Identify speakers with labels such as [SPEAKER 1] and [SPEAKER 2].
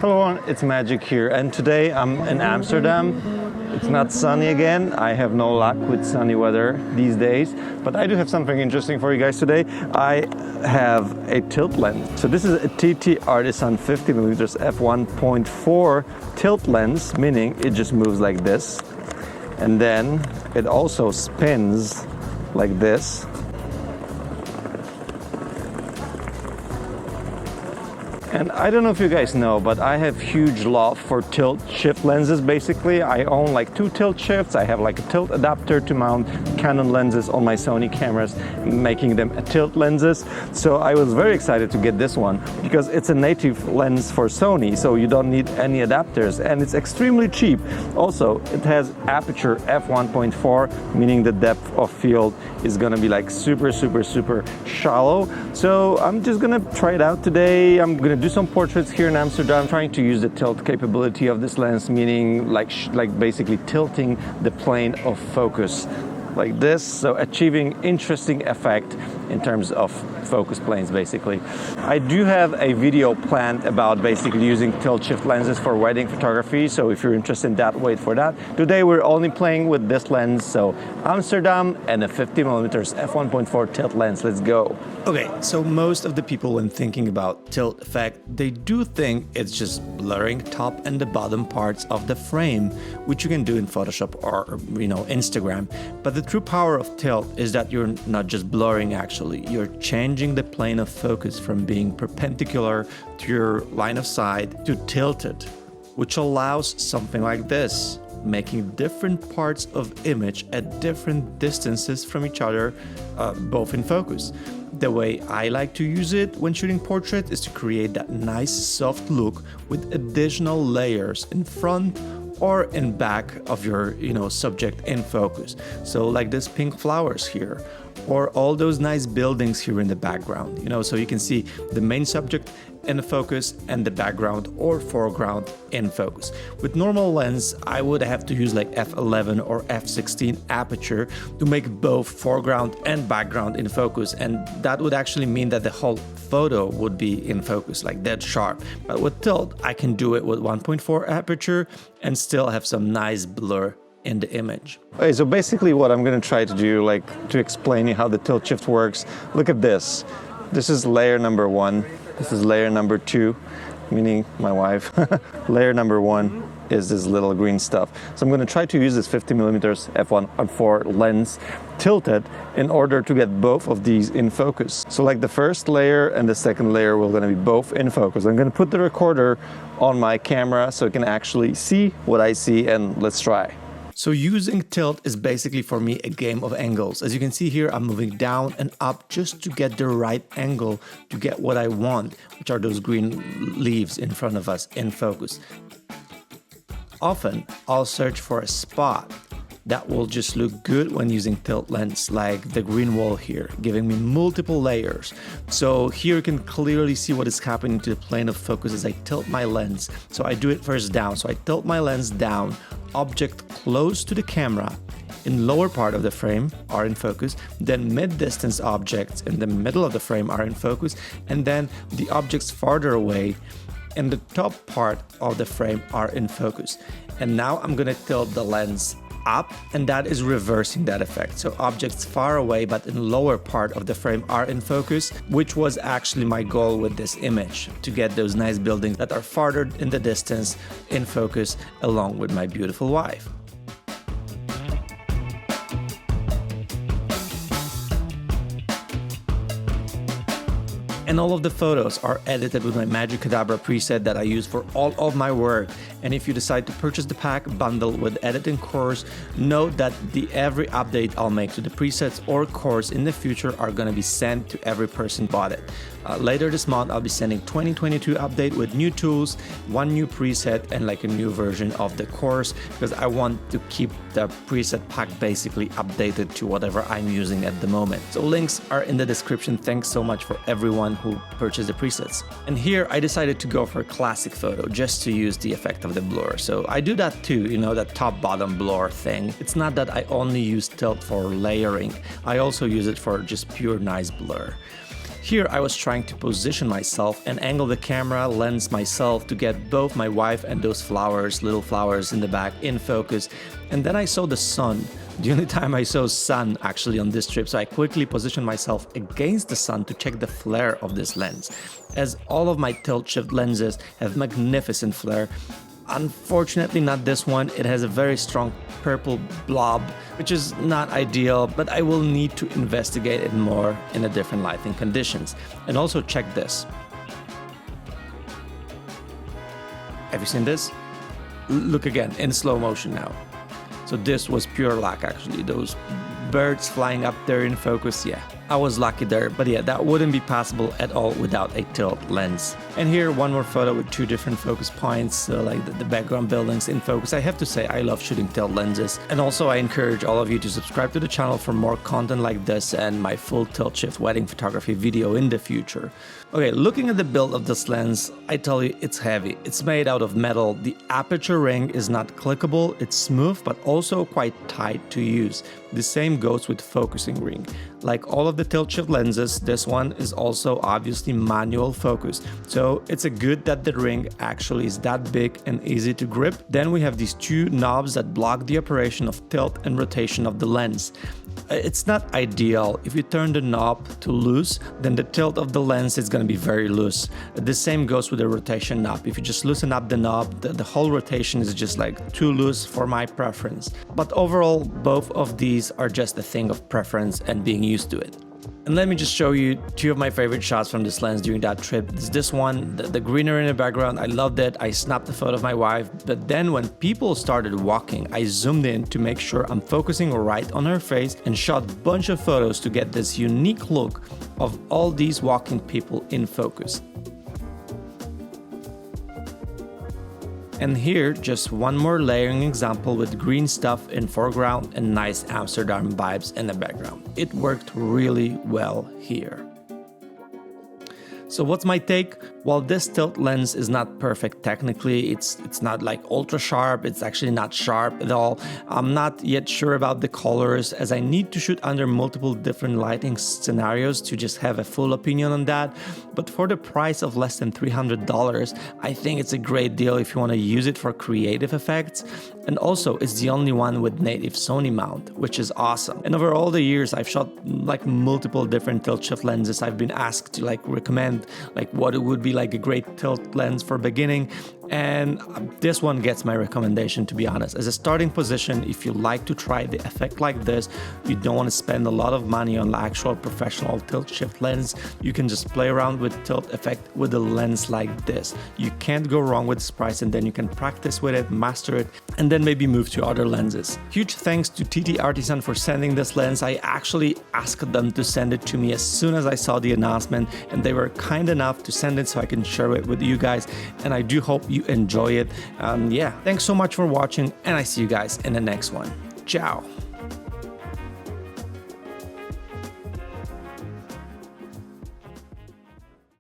[SPEAKER 1] Hello, it's Magic here, and today I'm in Amsterdam. It's not sunny again. I have no luck with sunny weather these days, but I do have something interesting for you guys today. I have a tilt lens. So this is a TTartisan 50mm f1.4 tilt lens, meaning it just moves like this, and then it also spins like this. And I don't know if you guys know, but I have huge love for tilt shift lenses. Basically, I own like 2 tilt shifts. I have like a tilt adapter to mount Canon lenses on my Sony cameras, making them tilt lenses. So I was very excited to get this one because it's a native lens for Sony, so you don't need any adapters, and it's extremely cheap. Also, it has aperture f1.4, meaning the depth of field is gonna be like super shallow. So I'm just gonna try it out today. I'm gonna do some portraits here in Amsterdam, trying to use the tilt capability of this lens, meaning like basically tilting the plane of focus like this, so achieving interesting effect in terms of focus planes basically. I do have a video planned about basically using tilt shift lenses for wedding photography, so if you're interested in that, wait for that. Today we're only playing with this lens, so Amsterdam and a 50mm f1.4 tilt lens. Let's go. Okay, so most of the people when thinking about tilt effect, they do think it's just blurring top and the bottom parts of the frame, which you can do in Photoshop or Instagram. But the true power of tilt is that you're not just blurring, actually you're changing the plane of focus from being perpendicular to your line of sight to tilted, which allows something like this, making different parts of image at different distances from each other, both in focus. The way I like to use it when shooting portraits is to create that nice soft look with additional layers in front or in back of your subject in focus. So like this pink flowers here, or all those nice buildings here in the background, so you can see the main subject in the focus and the background or foreground in focus. With normal lens, I would have to use like f11 or f16 aperture to make both foreground and background in focus, and that would actually mean that the whole photo would be in focus, like dead sharp. But with tilt, I can do it with 1.4 aperture and still have some nice blur in the image. Okay, so basically what I'm going to try to do, like to explain you how the tilt shift works, look at this. This is layer number 1. This is layer number 2, meaning my wife. Layer number 1 is this little green stuff. So I'm going to try to use this 50mm f1.4 lens tilted in order to get both of these in focus. So like the first layer and the second layer will going to be both in focus. I'm going to put the recorder on my camera so it can actually see what I see, and let's try. So using tilt is basically for me a game of angles. As you can see here, I'm moving down and up just to get the right angle to get what I want, which are those green leaves in front of us in focus. Often I'll search for a spot that will just look good when using tilt lens, like the green wall here, giving me multiple layers. So here you can clearly see what is happening to the plane of focus as I tilt my lens. So I do it first down. So I tilt my lens down, object close to the camera in lower part of the frame are in focus, then mid-distance objects in the middle of the frame are in focus, and then the objects farther away in the top part of the frame are in focus. And now I'm gonna tilt the lens up, and that is reversing that effect. So objects far away but in lower part of the frame are in focus, which was actually my goal with this image, to get those nice buildings that are farther in the distance in focus along with my beautiful wife. And all of the photos are edited with my Magic Cadabra preset that I use for all of my work. And if you decide to purchase the pack bundle with editing course, note that every update I'll make to the presets or course in the future are going to be sent to every person bought it. Later this month, I'll be sending 2022 update with new tools, 1 new preset, and like a new version of the course, because I want to keep the preset pack basically updated to whatever I'm using at the moment. So links are in the description. Thanks so much for everyone who purchased the presets. And here I decided to go for a classic photo just to use the effect of the blur. So I do that too, that top bottom blur thing. It's not that I only use tilt for layering. I also use it for just pure nice blur.
[SPEAKER 2] Here I was trying to position myself and angle the camera lens myself to get both my wife and those flowers, little flowers in the back, in focus. And then I saw the sun. The only time I saw sun actually on this trip, so I quickly positioned myself against the sun to check the flare of this lens. As all of my tilt shift lenses have magnificent flare, unfortunately not this one. It has a very strong purple blob, which is not ideal, but I will need to investigate it more in the different lighting conditions. And also check this. Have you seen this? Look again in slow motion now. So this was pure luck actually. Those birds flying up there in focus, yeah, I was lucky there, but yeah, that wouldn't be possible at all without a tilt lens. And here one more photo with two different focus points, so like the background buildings in focus. I have to say I love shooting tilt lenses, and also I encourage all of you to subscribe to the channel for more content like this and my full tilt shift wedding photography video in the future. Okay, looking at the build of this lens, I tell you it's heavy. It's made out of metal. The aperture ring is not clickable, it's smooth but also quite tight to use. The same goes with focusing ring. Like all of the tilt shift lenses, this one is also obviously manual focus. So it's a good that the ring actually is that big and easy to grip. Then we have these two knobs that block the operation of tilt and rotation of the lens. It's not ideal. If you turn the knob to loose, then the tilt of the lens is going to be very loose. The same goes with the rotation knob. If you just loosen up the knob, the whole rotation is just like too loose for my preference. But overall, both of these are just a thing of preference and being used to it. And let me just show you two of my favorite shots from this lens during that trip. This one, the greenery in the background, I loved it. I snapped a photo of my wife, but then when people started walking, I zoomed in to make sure I'm focusing right on her face and shot a bunch of photos to get this unique look of all these walking people in focus. And here, just one more layering example with green stuff in foreground and nice Amsterdam vibes in the background. It worked really well here. So what's my take? While this tilt lens is not perfect technically, it's not like ultra sharp, it's actually not sharp at all. I'm not yet sure about the colors, as I need to shoot under multiple different lighting scenarios to just have a full opinion on that. But for the price of less than $300, I think it's a great deal if you want to use it for creative effects. And also, it's the only one with native Sony mount, which is awesome. And over all the years, I've shot like multiple different tilt shift lenses. I've been asked to like recommend like what it would be like a great tilt lens for beginning, and this one gets my recommendation, to be honest. As a starting position, if you like to try the effect like this, you don't want to spend a lot of money on the actual professional tilt shift lens, you can just play around with tilt effect with a lens like this. You can't go wrong with this price, and then you can practice with it, master it, and then maybe move to other lenses. Huge thanks to TTartisan for sending this lens. I actually asked them to send it to me as soon as I saw the announcement, and they were kind enough to send it so I can share it with you guys, and I do hope you enjoy it. Yeah, thanks so much for watching, and I see you guys in the next one. Ciao.